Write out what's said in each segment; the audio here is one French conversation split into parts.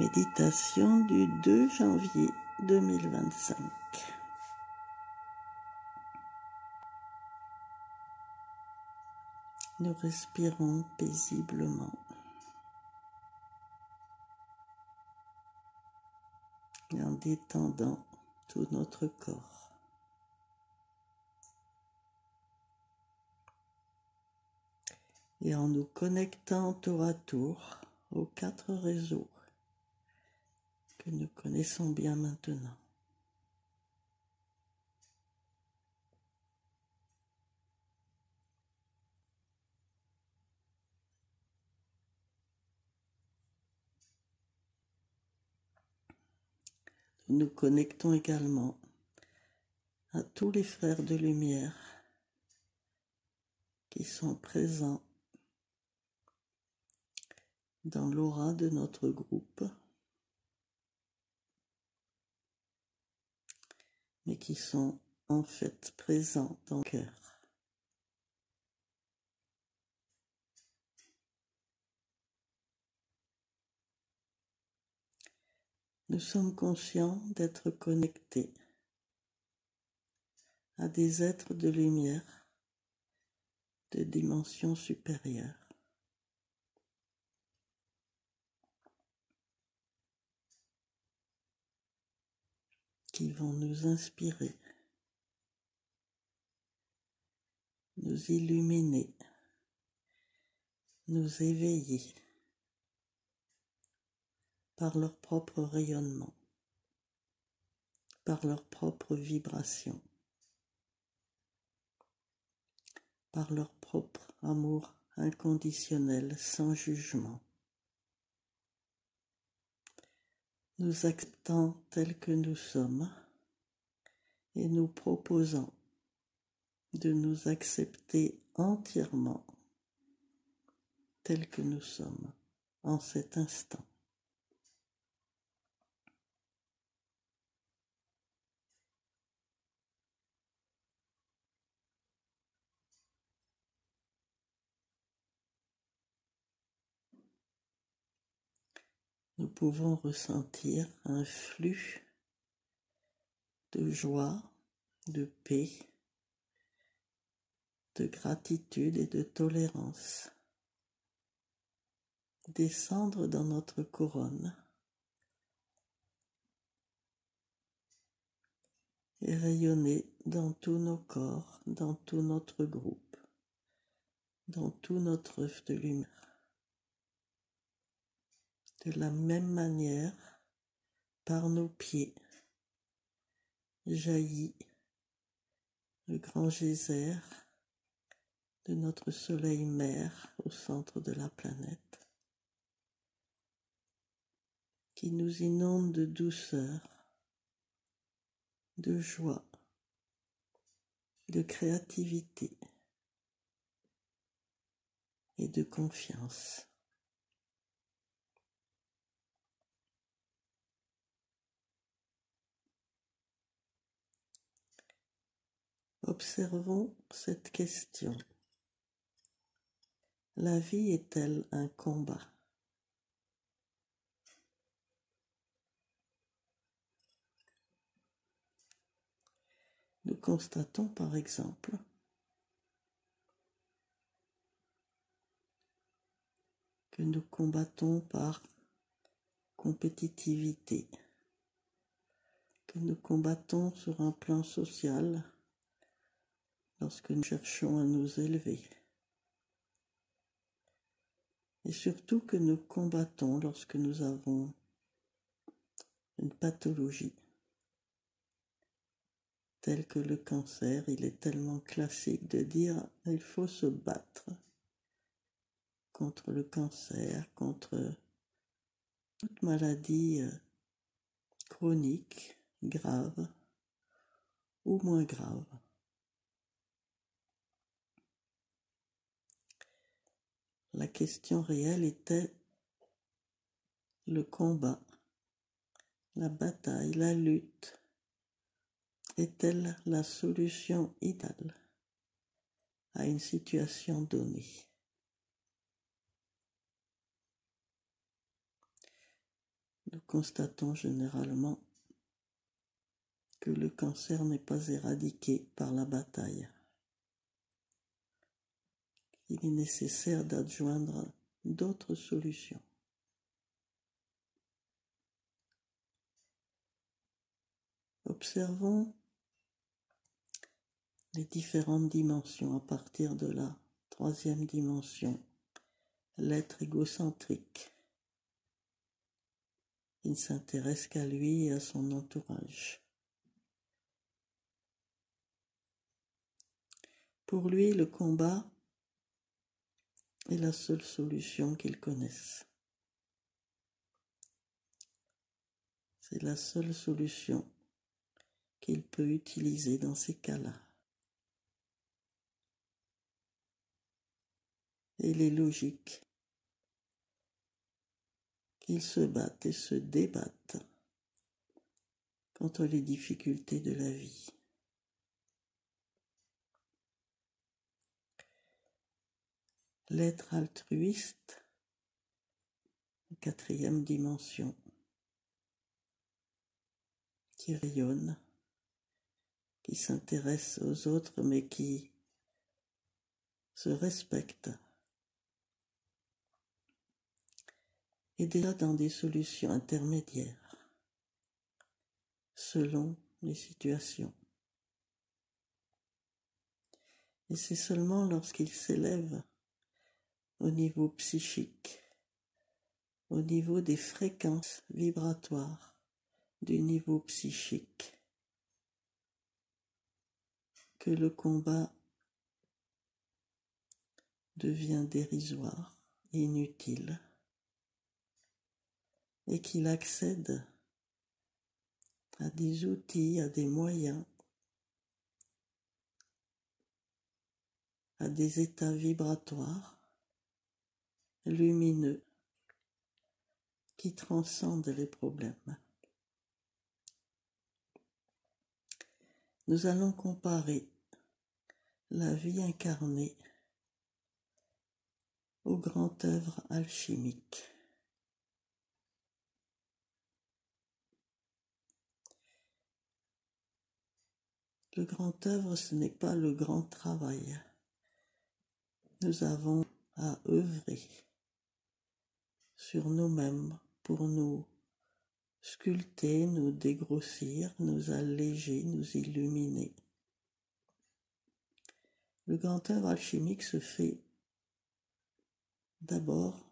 Méditation du 2 janvier 2025. Nous respirons paisiblement et en détendant tout notre corps. Et en nous connectant tour à tour aux 4 réseaux que nous connaissons bien maintenant. Nous nous connectons également à tous les frères de lumière qui sont présents dans l'aura de notre groupe, mais qui sont en fait présents dans le cœur. Nous sommes conscients d'être connectés à des êtres de lumière de dimension supérieure. Qui vont nous inspirer, nous illuminer, nous éveiller par leur propre rayonnement, par leur propre vibration, par leur propre amour inconditionnel sans jugement. Nous acceptant tels que nous sommes et nous proposant de nous accepter entièrement tels que nous sommes en cet instant. Nous pouvons ressentir un flux de joie, de paix, de gratitude et de tolérance descendre dans notre couronne et rayonner dans tous nos corps, dans tout notre groupe, dans tout notre œuf de lumière. De la même manière, par nos pieds, jaillit le grand geyser de notre soleil mère au centre de la planète, qui nous inonde de douceur, de joie, de créativité et de confiance. Observons cette question. La vie est-elle un combat ? Nous constatons par exemple que nous combattons par compétitivité, que nous combattons sur un plan social lorsque nous cherchons à nous élever, et surtout que nous combattons lorsque nous avons une pathologie telle que le cancer. Il est tellement classique de dire il faut se battre contre le cancer, contre toute maladie chronique, grave ou moins grave. La question réelle était le combat, la bataille, la lutte. Est-elle la solution idéale à une situation donnée ? nous constatons généralement que le cancer n'est pas éradiqué par la bataille. Il est nécessaire d'adjoindre d'autres solutions. Observons les différentes dimensions à partir de la troisième dimension, l'être égocentrique. Il ne s'intéresse qu'à lui et à son entourage. Pour lui, le combat est la seule solution qu'il connaisse. C'est la seule solution qu'il peut utiliser dans ces cas-là. Et il est logique qu'il se batte et se débatte contre les difficultés de la vie. L'être altruiste, quatrième dimension, qui rayonne, qui s'intéresse aux autres mais qui se respecte, est déjà dans des solutions intermédiaires selon les situations. Et c'est seulement lorsqu'il s'élève au niveau psychique, au niveau des fréquences vibratoires du niveau psychique, que le combat devient dérisoire et inutile, et qu'il accède à des outils, à des moyens, à des états vibratoires lumineux qui transcendent les problèmes. Nous allons comparer la vie incarnée au grand œuvre alchimique. Le grand œuvre, ce n'est pas le grand travail. Nous avons à œuvrer sur nous-mêmes pour nous sculpter, nous dégrossir, nous alléger, nous illuminer. Le grand œuvre alchimique se fait d'abord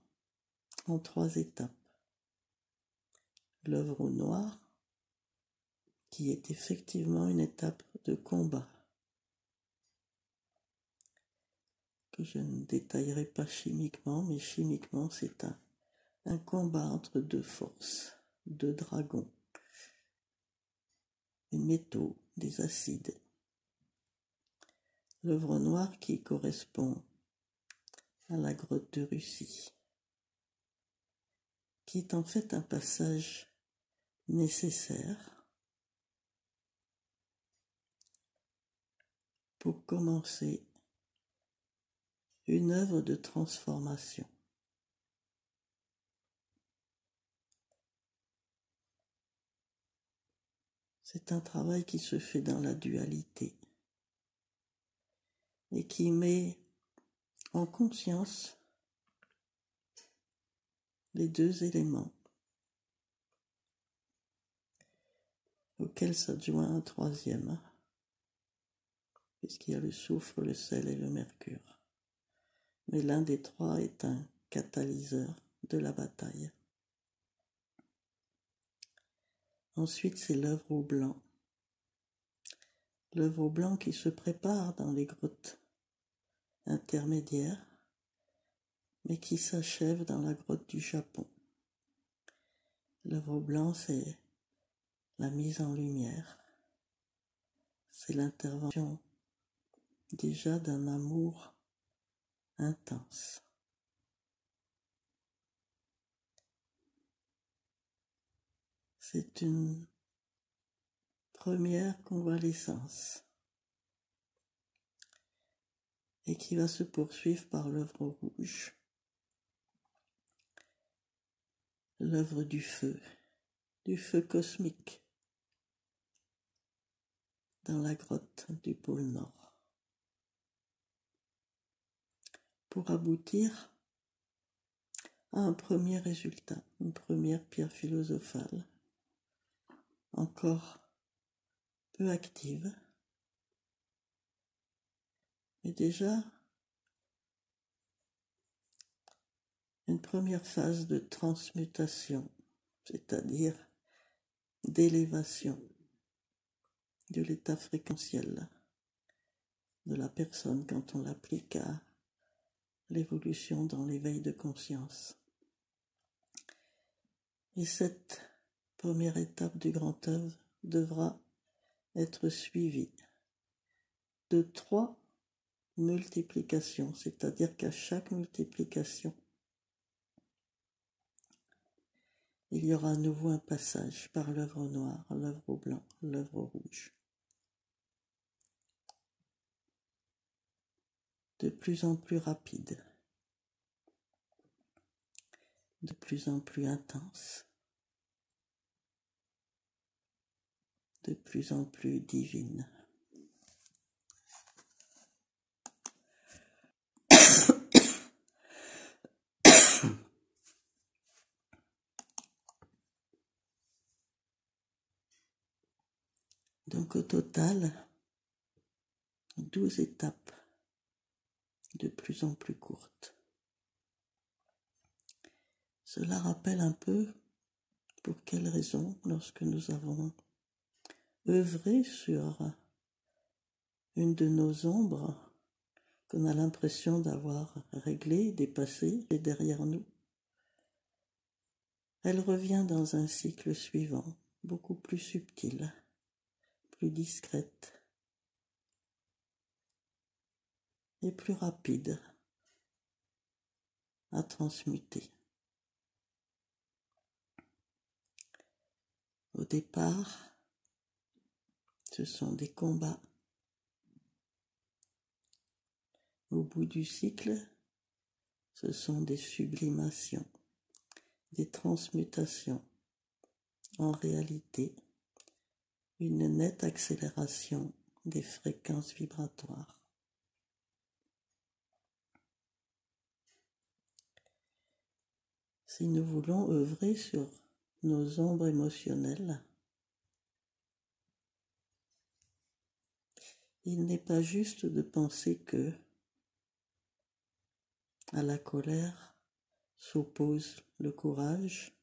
en 3 étapes. L'œuvre au noir, qui est effectivement une étape de combat, que je ne détaillerai pas chimiquement, mais chimiquement c'est un combat entre 2 forces, 2 dragons, des métaux, des acides. L'œuvre noire qui correspond à la grotte de Russie, qui est en fait un passage nécessaire pour commencer une œuvre de transformation. C'est un travail qui se fait dans la dualité et qui met en conscience les 2 éléments auxquels s'adjoint un 3e, puisqu'il y a le soufre, le sel et le mercure. Mais l'un des 3 est un catalyseur de la bataille. Ensuite, c'est l'œuvre au blanc. L'œuvre au blanc qui se prépare dans les grottes intermédiaires, mais qui s'achève dans la grotte du Japon. L'œuvre au blanc, c'est la mise en lumière. C'est l'intervention déjà d'un amour intense. C'est une première convalescence et qui va se poursuivre par l'œuvre rouge, l'œuvre du feu, du feu cosmique dans la grotte du pôle Nord, pour aboutir à un premier résultat, une première pierre philosophale, encore peu active, mais déjà une première phase de transmutation, c'est-à-dire d'élévation de l'état fréquentiel de la personne quand on l'applique à l'évolution dans l'éveil de conscience. Et cette première étape du grand œuvre devra être suivie de 3 multiplications, c'est-à-dire qu'à chaque multiplication, il y aura à nouveau un passage par l'œuvre noire, l'œuvre blanc, l'œuvre rouge. De plus en plus rapide, de plus en plus intense, de plus en plus divine. Donc au total, 12 étapes de plus en plus courtes. Cela rappelle un peu pour quelles raisons, lorsque nous avons œuvré sur une de nos ombres, qu'on a l'impression d'avoir réglée, dépassée, et derrière nous, elle revient dans un cycle suivant, beaucoup plus subtil, plus discrète et plus rapide à transmuter. Au départ, ce sont des combats. Au bout du cycle, ce sont des sublimations, des transmutations. En réalité, une nette accélération des fréquences vibratoires. Si nous voulons œuvrer sur nos ombres émotionnelles, il n'est pas juste de penser que à la colère s'oppose le courage,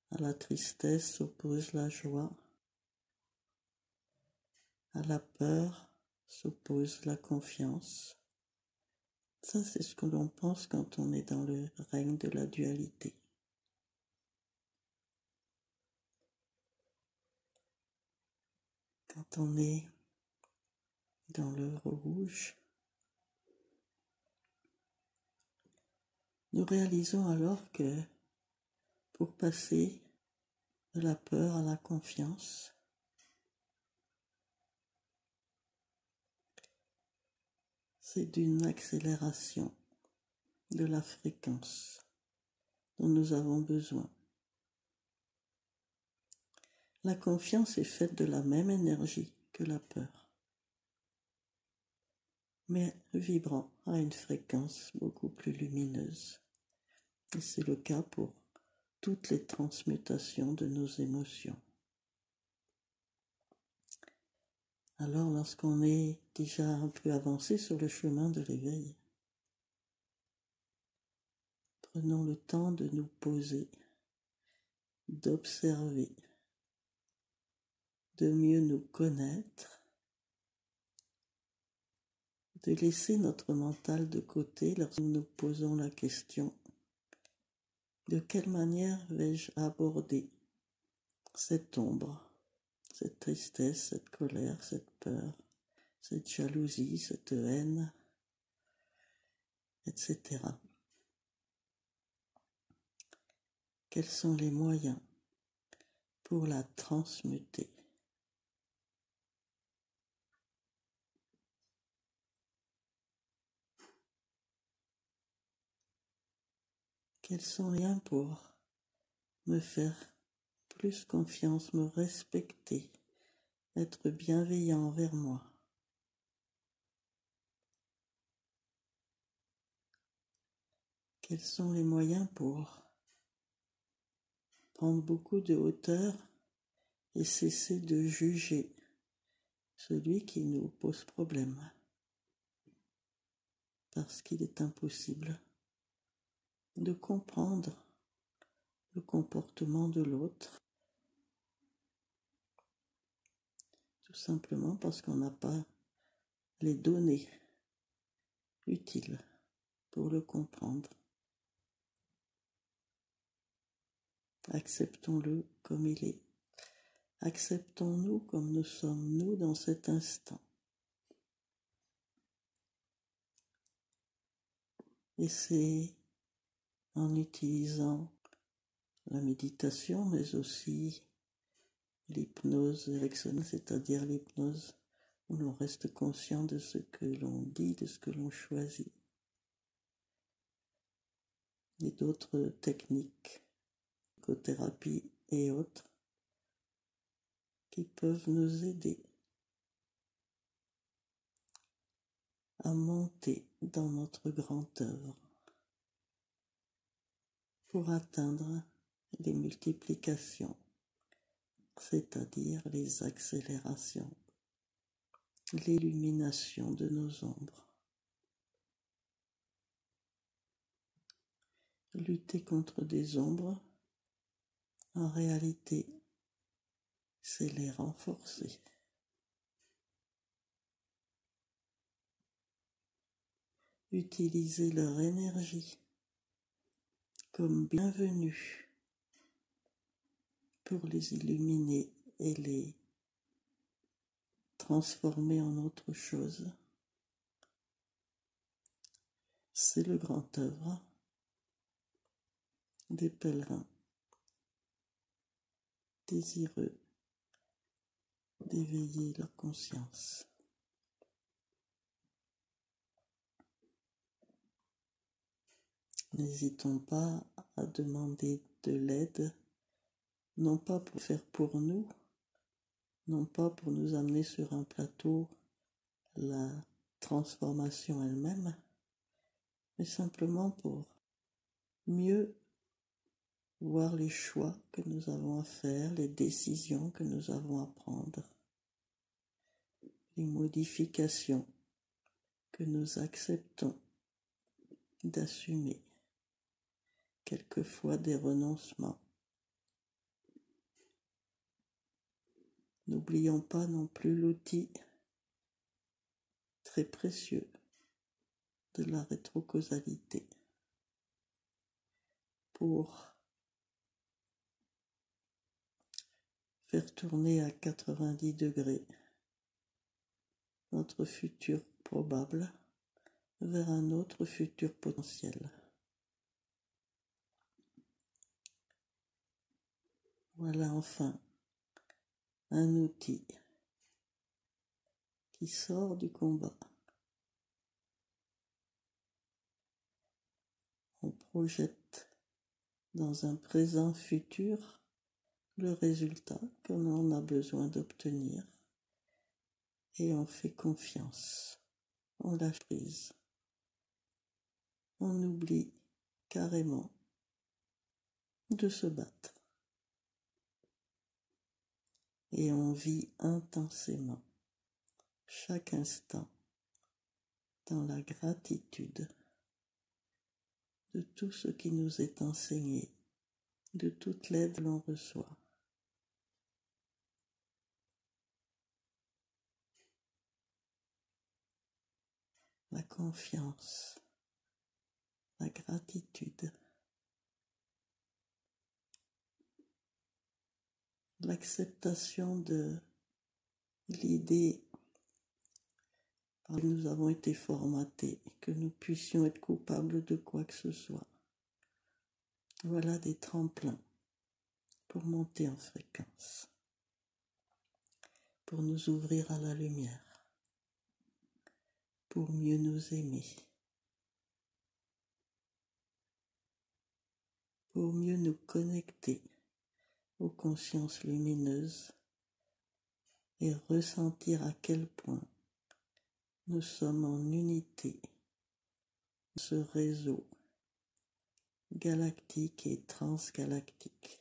à la tristesse s'oppose la joie, à la peur s'oppose la confiance. Ça, c'est ce que l'on pense quand on est dans le règne de la dualité. Quand on est dans le rouge, nous réalisons alors que pour passer de la peur à la confiance, c'est d'une accélération de la fréquence dont nous avons besoin. La confiance est faite de la même énergie que la peur, mais vibrant à une fréquence beaucoup plus lumineuse. Et c'est le cas pour toutes les transmutations de nos émotions. Alors, lorsqu'on est déjà un peu avancé sur le chemin de l'éveil, prenons le temps de nous poser, d'observer, de mieux nous connaître, de laisser notre mental de côté lorsque nous nous posons la question: de quelle manière vais-je aborder cette ombre, cette tristesse, cette colère, cette peur, cette jalousie, cette haine, etc. Quels sont les moyens pour la transmuter? Quels sont les moyens pour me faire plus confiance, me respecter, être bienveillant envers moi. Quels sont les moyens pour prendre beaucoup de hauteur et cesser de juger celui qui nous pose problème, parce qu'il est impossible de comprendre le comportement de l'autre, tout simplement parce qu'on n'a pas les données utiles pour le comprendre. Acceptons-le comme il est. Acceptons-nous comme nous sommes, nous, dans cet instant. Et c'est en utilisant la méditation, mais aussi l'hypnose érectionnelle, c'est-à-dire l'hypnose où l'on reste conscient de ce que l'on dit, de ce que l'on choisit. Et d'autres techniques, psychothérapie et autres, qui peuvent nous aider à monter dans notre grande œuvre pour atteindre les multiplications, c'est-à-dire les accélérations, l'illumination de nos ombres. Lutter contre des ombres, en réalité, c'est les renforcer. Utiliser leur énergie comme bienvenue pour les illuminer et les transformer en autre chose. C'est le grand œuvre des pèlerins désireux d'éveiller leur conscience. N'hésitons pas à demander de l'aide, non pas pour faire pour nous, non pas pour nous amener sur un plateau la transformation elle-même, mais simplement pour mieux voir les choix que nous avons à faire, les décisions que nous avons à prendre, les modifications que nous acceptons d'assumer, quelquefois des renoncements. N'oublions pas non plus l'outil très précieux de la rétrocausalité pour faire tourner à 90 degrés notre futur probable vers un autre futur potentiel. Voilà enfin un outil qui sort du combat. On projette dans un présent futur le résultat que l'on a besoin d'obtenir et on fait confiance, on lâche prise, on oublie carrément de se battre et on vit intensément chaque instant dans la gratitude de tout ce qui nous est enseigné, de toute l'aide que l'on reçoit. La confiance, la gratitude, l'acceptation de l'idée par laquelle nous avons été formatés, que nous puissions être coupables de quoi que ce soit. Voilà des tremplins pour monter en fréquence, pour nous ouvrir à la lumière, pour mieux nous aimer, pour mieux nous connecter aux consciences lumineuses et ressentir à quel point nous sommes en unité, ce réseau galactique et transgalactique.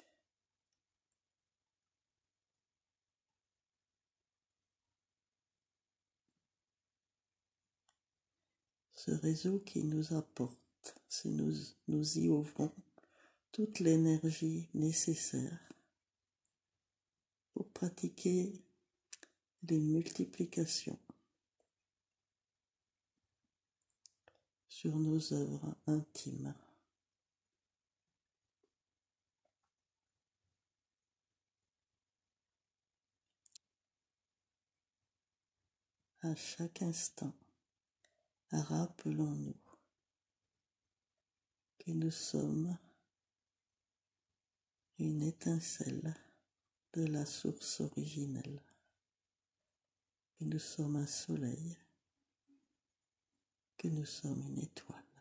Ce réseau qui nous apporte, si nous y ouvrons, toute l'énergie nécessaire pour pratiquer les multiplications sur nos œuvres intimes. À chaque instant, rappelons-nous que nous sommes une étincelle de la source originelle, que nous sommes un soleil, que nous sommes une étoile.